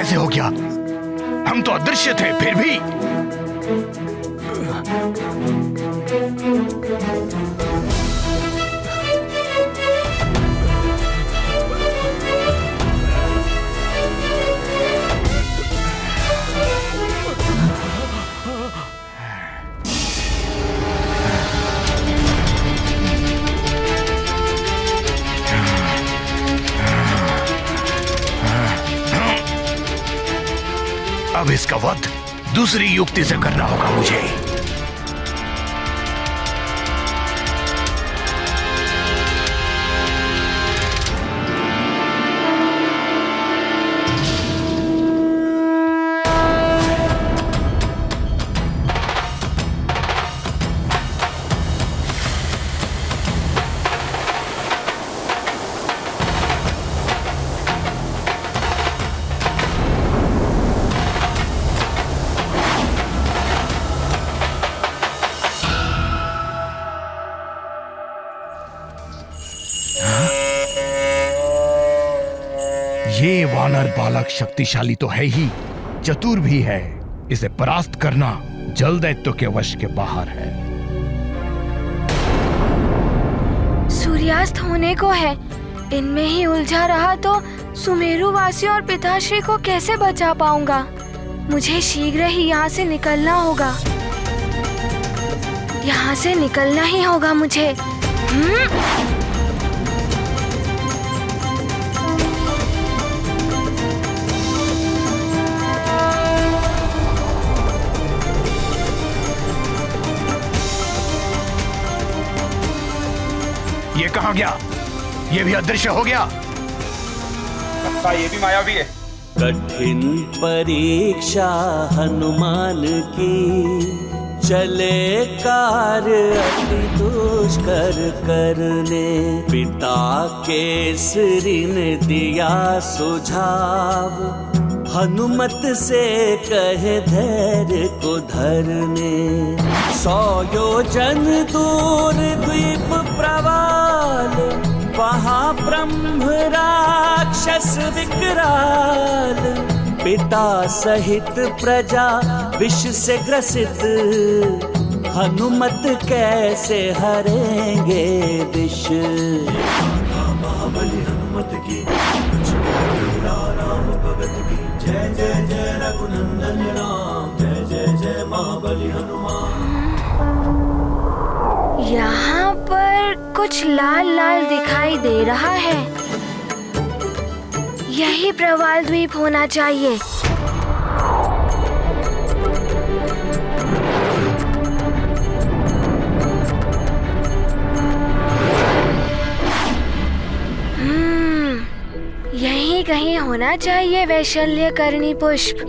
कैसे हो गया? हम तो अदृश्य थे फिर भी। अब इसका वध दूसरी युक्ति से करना होगा मुझे। ये वानर बालक शक्तिशाली तो है ही, चतुर भी है। इसे परास्त करना जल दैत्य के वश के बाहर है। सूर्यास्त होने को है। इनमें ही उलझा रहा तो सुमेरु वासियों और पिताश्री को कैसे बचा पाऊंगा? मुझे शीघ्र ही यहाँ से निकलना होगा। यहाँ से निकलना ही होगा मुझे। ये कहाँ गया? ये भी अदृश्य हो गया। लगता ये भी मायावी है। कठिन परीक्षा हनुमान की, चले कार्य अति दुष्कर करने। पिता केसरी ने दिया सुझाव, हनुमत से कहे धैर्य को धरने। 100 योजन दूर द्वीप प्रवाल, वहाँ ब्रह्म राक्षस विकराल। पिता सहित प्रजा विष से ग्रसित, हनुमत कैसे हरेंगे विष। महाबली हनुमत की, राम भगत की। जय जय जय रघुनंदन राम, जय जय जय महाबली हनुमान। यहाँ पर कुछ लाल लाल दिखाई दे रहा है। यही प्रवाल द्वीप होना चाहिए। यहीं कहीं होना चाहिए वैशल्यकरणी पुष्प।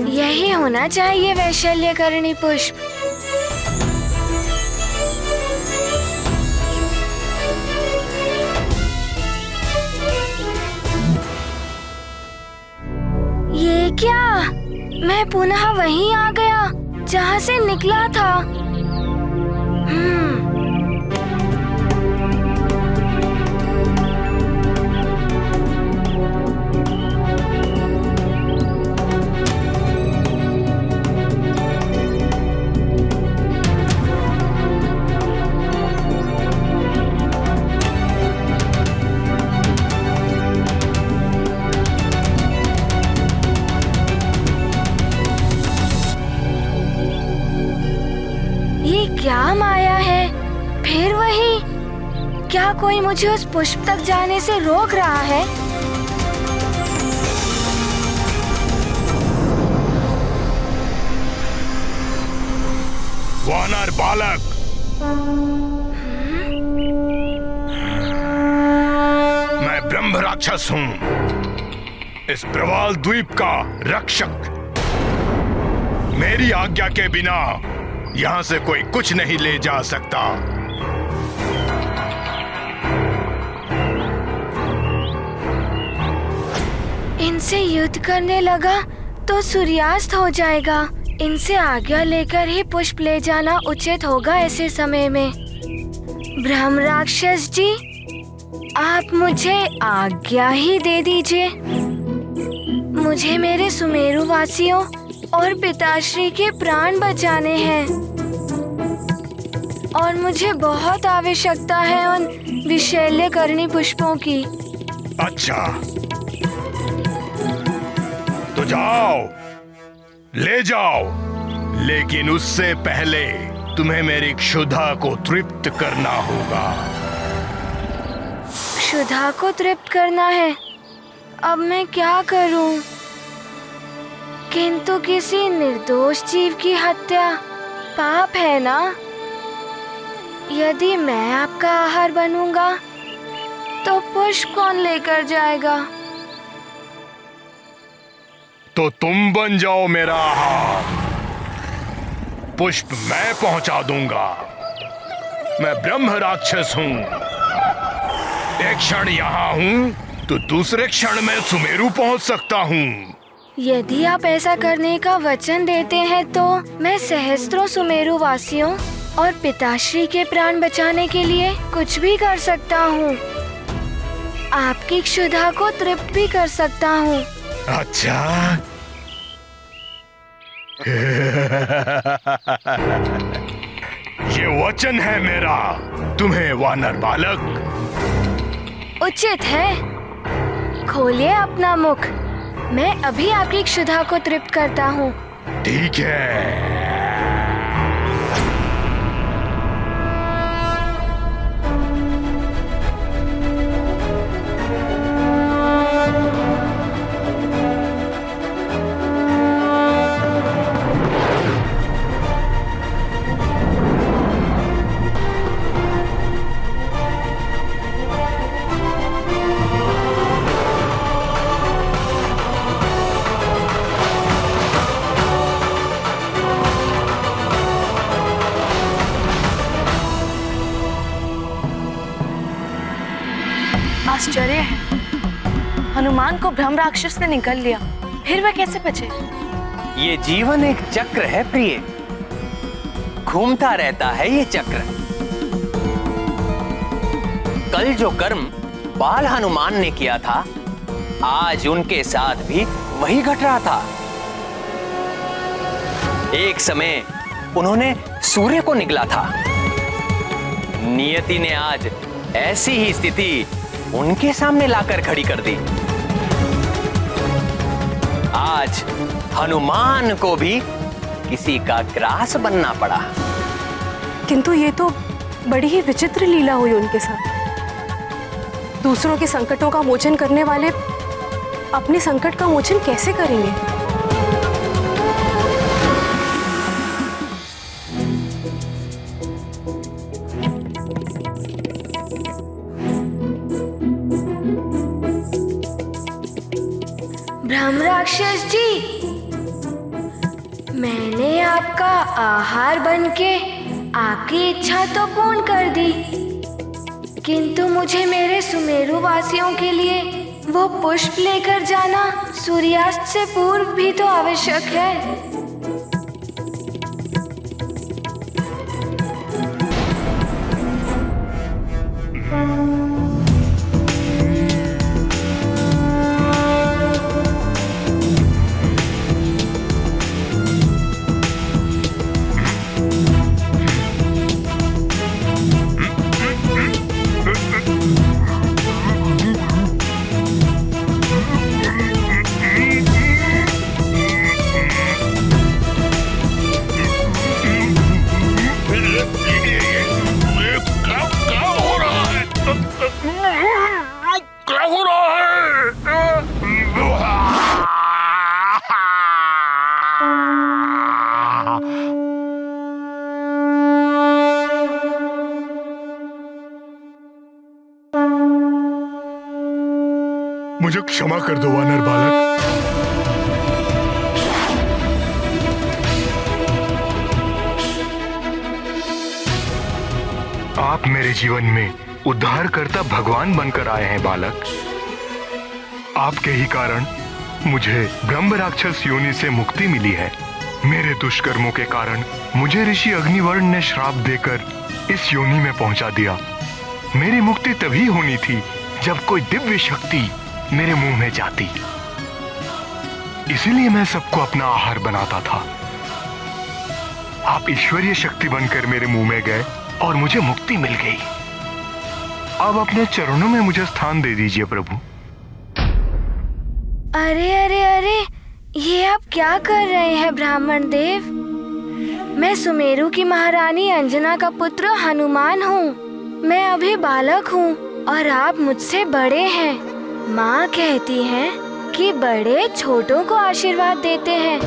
यही होना चाहिए वैशल्यकरणी पुष्प। ये क्या? मैं पुनः वहीं आ गया जहाँ से निकला था। क्या माया है? फिर वही? क्या कोई मुझे उस पुष्प तक जाने से रोक रहा है? वानर बालक, मैं ब्रह्म राक्षस हूँ, इस प्रवाल द्वीप का रक्षक। मेरी आज्ञा के बिना यहाँ से कोई कुछ नहीं ले जा सकता। इनसे युद्ध करने लगा तो सूर्यास्त हो जाएगा। इनसे आज्ञा लेकर ही पुष्प ले जाना उचित होगा ऐसे समय में। ब्रह्म राक्षस जी, आप मुझे आज्ञा ही दे दीजिए। मुझे मेरे सुमेरु वासियों और पिताश्री के प्राण बचाने हैं और मुझे बहुत आवश्यकता है उन विशैल्यकर्णी पुष्पों की। अच्छा, तो जाओ, ले जाओ, लेकिन उससे पहले तुम्हें मेरी क्षुधा को तृप्त करना होगा। क्षुधा को तृप्त करना है? अब मैं क्या करूं? किंतु किसी निर्दोष जीव की हत्या पाप है ना? यदि मैं आपका आहार बनूंगा तो पुष्प कौन लेकर जाएगा? तो तुम बन जाओ मेरा आहार। पुष्प मैं पहुंचा दूंगा। मैं ब्रह्म राक्षस हूं। एक क्षण यहाँ हूं तो दूसरे क्षण में सुमेरु पहुंच सकता हूं। यदि आप ऐसा करने का वचन देते हैं तो मैं सहस्त्रों सुमेरु वासियों और पिताश्री के प्राण बचाने के लिए कुछ भी कर सकता हूँ। आपकी क्षुधा को तृप्त भी कर सकता हूँ। अच्छा, ये वचन है मेरा तुम्हें, वानर बालक। उचित है, खोलिए अपना मुख। मैं अभी आपकी क्षुधा को तृप्त करता हूँ। ठीक है। आश्चर्य है, हनुमान को ब्रह्म राक्षस ने निगल लिया, फिर वह कैसे बचे? ये जीवन एक चक्र है प्रिय, घूमता रहता है ये चक्र। कल जो कर्म बाल हनुमान ने किया था, आज उनके साथ भी वही घट रहा था। एक समय उन्होंने सूर्य को निगला था। नियति ने आज ऐसी ही स्थिति उनके सामने लाकर खड़ी कर दी। आज हनुमान को भी किसी का ग्रास बनना पड़ा। किंतु ये तो बड़ी ही विचित्र लीला हुई उनके साथ। दूसरों के संकटों का मोचन करने वाले अपने संकट का मोचन कैसे करेंगे? ब्रह्म राक्षस जी, मैंने आपका आहार बनके आपकी इच्छा तो पूर्ण कर दी, किंतु मुझे मेरे सुमेरु वासियों के लिए वो पुष्प लेकर जाना सूर्यास्त से पूर्व भी तो आवश्यक है। मुझे क्षमा कर दो वानर बालक। आप मेरे जीवन में उद्धारकर्ता भगवान बनकर आए हैं बालक। आपके ही कारण मुझे ब्रह्म राक्षस योनि से मुक्ति मिली है। मेरे दुष्कर्मों के कारण मुझे ऋषि अग्निवर्ण ने श्राप देकर इस योनि में पहुंचा दिया। मेरी मुक्ति तभी होनी थी जब कोई दिव्य शक्ति मेरे मुंह में जाती। इसीलिए मैं सबको अपना आहार बनाता था। आप ईश्वरीय शक्ति बनकर मेरे मुंह में गए और मुझे मुक्ति मिल गई। अब अपने चरणों में मुझे स्थान दे दीजिए प्रभु। अरे अरे अरे, ये आप क्या कर रहे हैं ब्राह्मण देव? मैं सुमेरु की महारानी अंजना का पुत्र हनुमान हूँ। मैं अभी बालक हूँ और आप मुझसे बड़े हैं। माँ कहती हैं कि बड़े छोटों को आशीर्वाद देते हैं।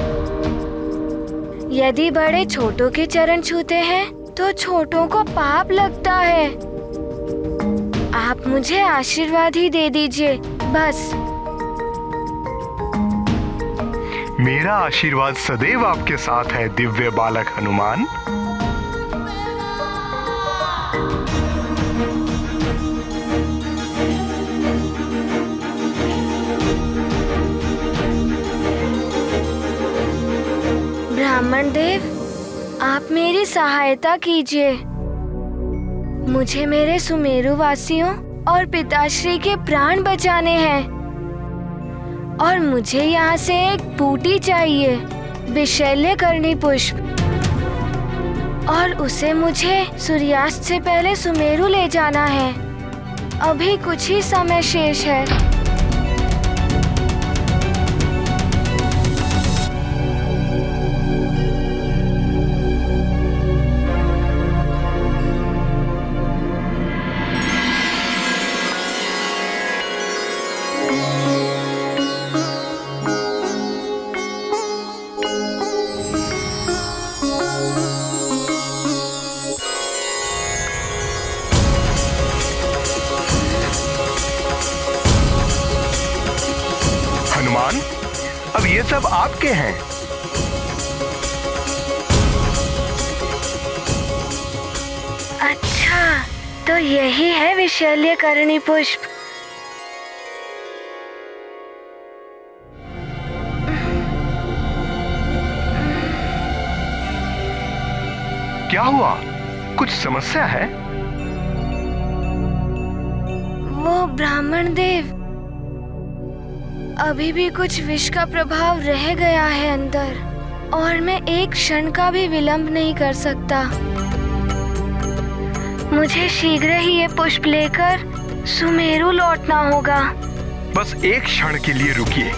यदि बड़े छोटों के चरण छूते हैं तो छोटों को पाप लगता है। आप मुझे आशीर्वाद ही दे दीजिए बस। मेरा आशीर्वाद सदैव आपके साथ है दिव्य बालक हनुमान। ब्राह्मण देव, आप मेरी सहायता कीजिए। मुझे मेरे सुमेरु वासियों और पिताश्री के प्राण बचाने हैं और मुझे यहाँ से एक बूटी चाहिए, विशल्यकर्णी पुष्प, और उसे मुझे सूर्यास्त से पहले सुमेरु ले जाना है। अभी कुछ ही समय शेष है। हनुमान, अब ये सब आपके हैं। अच्छा, तो यही है विशल्यकर्णी पुष्प। क्या हुआ? कुछ समस्या है? वो ब्राह्मण देव, अभी भी कुछ विष का प्रभाव रह गया है अंदर और मैं एक क्षण का भी विलंब नहीं कर सकता। मुझे शीघ्र ही ये पुष्प लेकर सुमेरु लौटना होगा। बस एक क्षण के लिए रुकिए।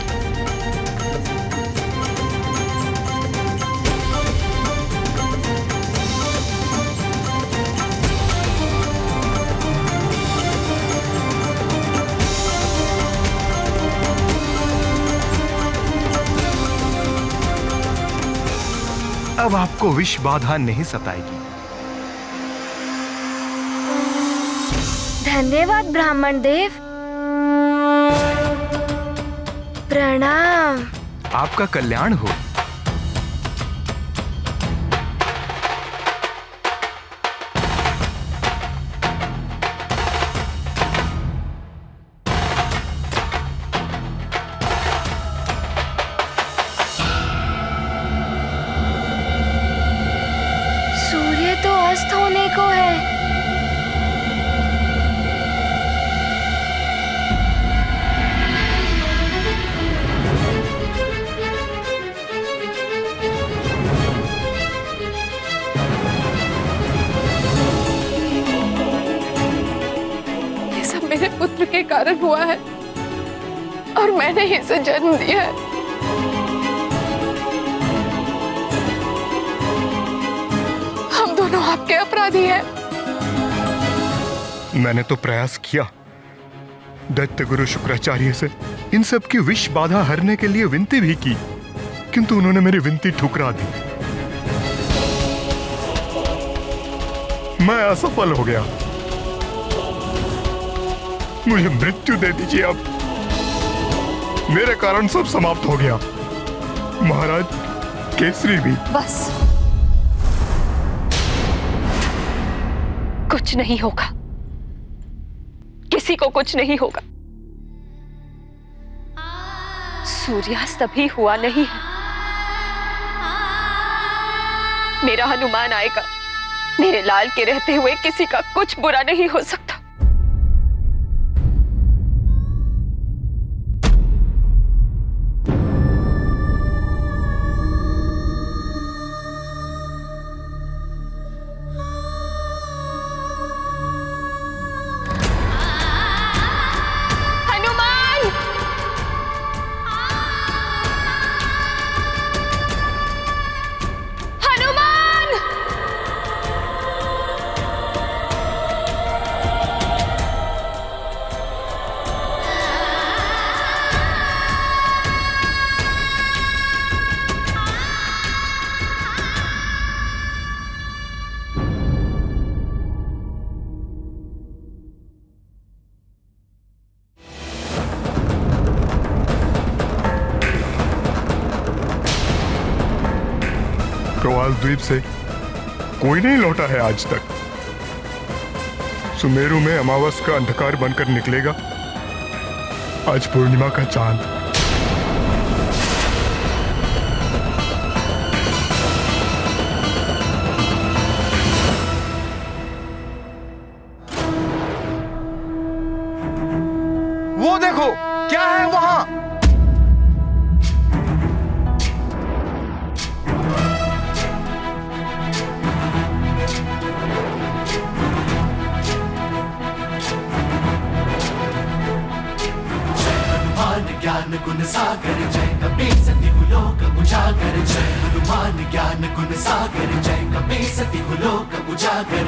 अब आपको विष बाधा नहीं सताएगी। धन्यवाद ब्राह्मण देव। प्रणाम। आपका कल्याण हो। सूर्य तो अस्त होने को है। ये सब मेरे पुत्र के कारण हुआ है और मैंने ही इसे जन्म दिया है। हम दोनों आपके अपराधी हैं। मैंने तो प्रयास किया दैत्य गुरु शुक्राचार्य से इन सब की विष बाधा हरने के लिए विनती भी की, किंतु उन्होंने मेरी विनती ठुकरा दी। मैं असफल हो गया। मुझे मृत्यु दे दीजिए अब। मेरे कारण सब समाप्त हो गया। महाराज केसरी भी। बस कुछ नहीं होगा, किसी को कुछ नहीं होगा। सूर्यास्त अभी हुआ नहीं है। मेरा हनुमान आएगा। मेरे लाल के रहते हुए किसी का कुछ बुरा नहीं हो सकता। प्रवाल द्वीप से कोई नहीं लौटा है आज तक। सुमेरु में अमावस का अंधकार बनकर निकलेगा आज पूर्णिमा का चांद। वो देखो क्या है वहां। ज्ञान गुण सागर जय कपीसति लोक उजागर। जय हनुमान ज्ञान गुण सागर जय कपीसति लोक उजागर।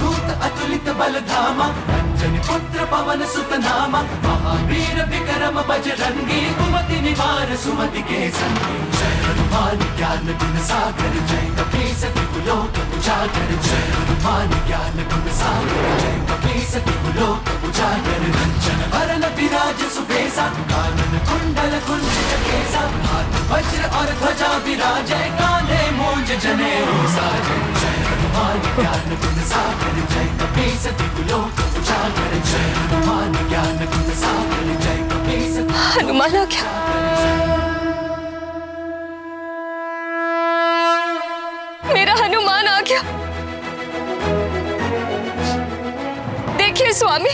दूत अतुलित बल धामा अंजनी पुत्र पवन सुत नामा। महावीर विक्रम बजरंगी कुमति निवार सुमति के संगी। जय हनुमान ज्ञान गुण सागर जय कपीसति लोक उजागर। जय हनुमान ज्ञान गुण सागर जय कपीसति लोक उजागर। कंचन वरन विराज सुबेसा कानन कुंडल कुंचित केसा। हाथ वज्र और ध्वजा विराजय कांधे मूंज जनेऊ साजय। जय हनुमान ज्ञान गुण सागर जय कपीसति लोक उजागर। जय हनुमान ज्ञान गुण सागर जय कपीसति। हनुमान आ गया। मेरा हनुमान आ गया। देखिए स्वामी,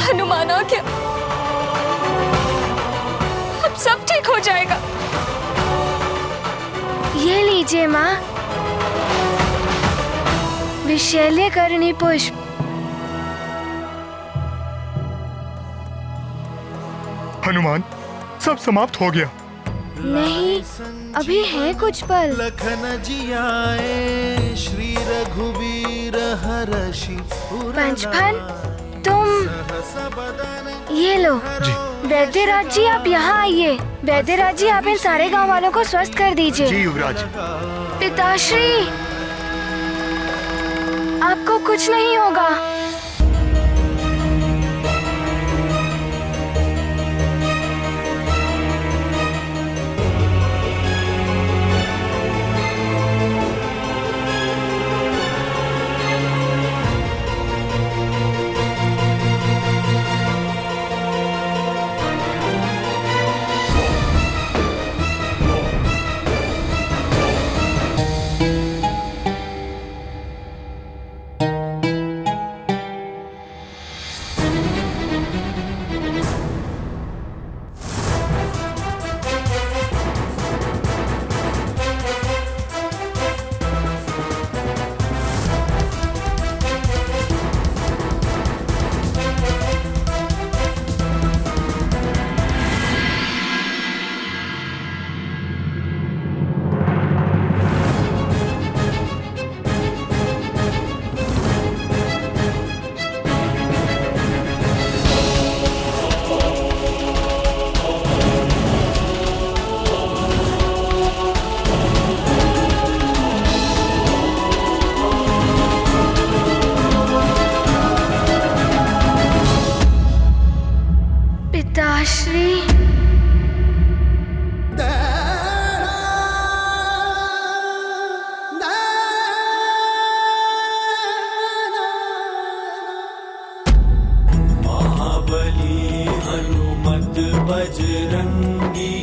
हनुमान आ गया। अब सब ठीक हो जाएगा। ये लीजिए माँ, विशैल्य करणी पुष्प। हनुमान, सब समाप्त हो गया। नहीं, अभी है कुछ पल। लखन जियाए श्री रघुवीर हर्षि पंचफन, तुम ये लो। वैद्यराज जी, आप यहाँ आइए। वैद्यराज जी, आप इन सारे गांव वालों को स्वस्थ कर दीजिए। जी युवराज। पिताश्री, आपको कुछ नहीं होगा। पिताश्री, दूत बजरंगी,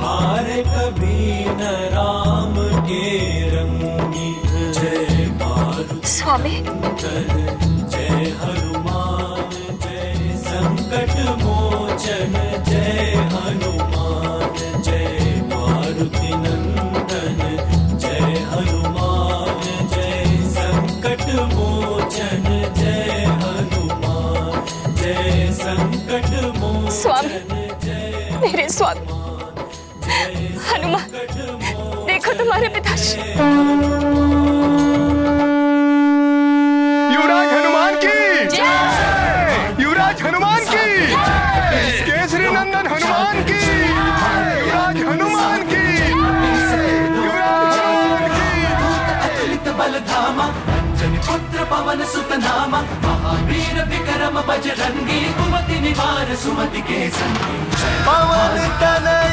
हारे कभी न राम के रंगी। जय मारुति स्वामी, जय हनुमान, जय संकट मोचन, जय हनुमान। जय मारुति नंदन, जय हनुमान, जय संकट मोचन, जय हनुमान। जय संकट मोचन, स्वामी, मेरे स्वामी हनुमान, देखो तुम्हारे पिताश्री। युवराज हनुमान की जय! युवराज हनुमान की जय! केसरी नंदन हनुमान की जय! युवराज हनुमान की जय! युवराज हनुमान की जय! अतुलित बल धामा, अंजनी पुत्र पवन सुत नामा। महावीर विक्रम बजरंगी, कुमति निवार सुमति के संगी। पवन तनय